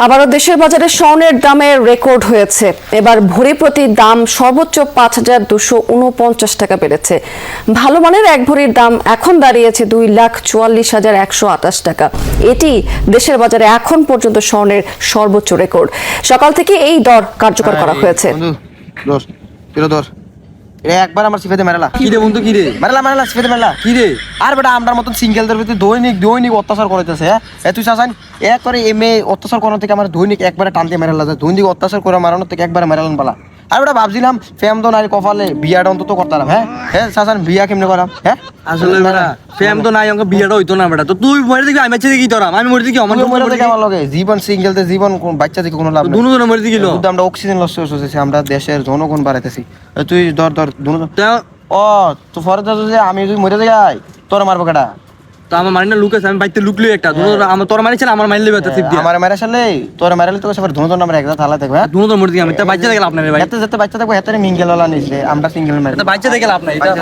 আবারও দেশের বাজারে স্বর্ণের দামের রেকর্ড হয়েছে। এবার ভরি প্রতি দাম সর্বোচ্চ ৫,২৪৯ টাকা বেড়েছে। ভালো মানের এক ভরির দাম এখন দাঁড়িয়েছে ২,৪৪,১২৮ টাকা। এটি দেশের বাজারে এখন পর্যন্ত স্বর্ণের সর্বোচ্চ রেকর্ড। সকাল থেকে এই দর কার্যকর করা হয়েছে। একবার আমার সিফাতে মেরালা কি রে বন্ধু, কি রে মেরালা সিফাতে মেরালা কি রে? আর বেটা আমরার মতন সিঙ্গেলদের ভিতরে দৈনিক অত্যাচার করাইতেছে। হ্যাঁ তুই চাচান এক করে এমএ অত্যাচার করানো থেকে আমার দৈনিক একবারে টানতে মেরালা যায়। দৈনিক অত্যাচার করে মারানোর থেকে একবারে মেরালান পালা। আর বেটা ভাবছিলাম ফেম তো নাই কপালে বিয়াটা অন্তত করতাম। হ্যাঁ হ্যাঁ চাচান বিয়া কেমনে করাম? হ্যাঁ আসলে বেটা ফেম তো নাই, অঙ্ক বিয়েটা হইতো না বেটা। তো তুই মরে দেখবি, আমি মাছি দেখি তোরা, আমি মরে দেখি আমার মরে থেকে আমার লগে জীবন সিঙ্গেলতে জীবন বাচ্চা থেকে কোনো লাভ নেই। দুজনে মরে দেখি আমরা অক্সিজেন লস হচ্ছে, আমরা দেশের জনগণ বাড়াইতেছি। তুই ধর ও তো পরে যে আমি যদি মরে যাই তোর মারবো কেটা? তো আমার মারি না লুক আছে, আমি বাইতে লুকলি একটা আমার তোর মারিছে না, আমার মারলে বেটা সিপ দিয়া আমার মেরে সালে তোর মেরালে তো সবার ধুনো আমরা একদা থালা দেখবে। হ্যাঁ দুজন মরে দেখি আমি তা বাচ্চা দেখলাম আপনার ভাই, এত যেতে বাচ্চা দেখবো এত মিঙ্গেল নিছিলে আমরা সিঙ্গেল মেরে বাচ্চা দেখলাম আপনার এটা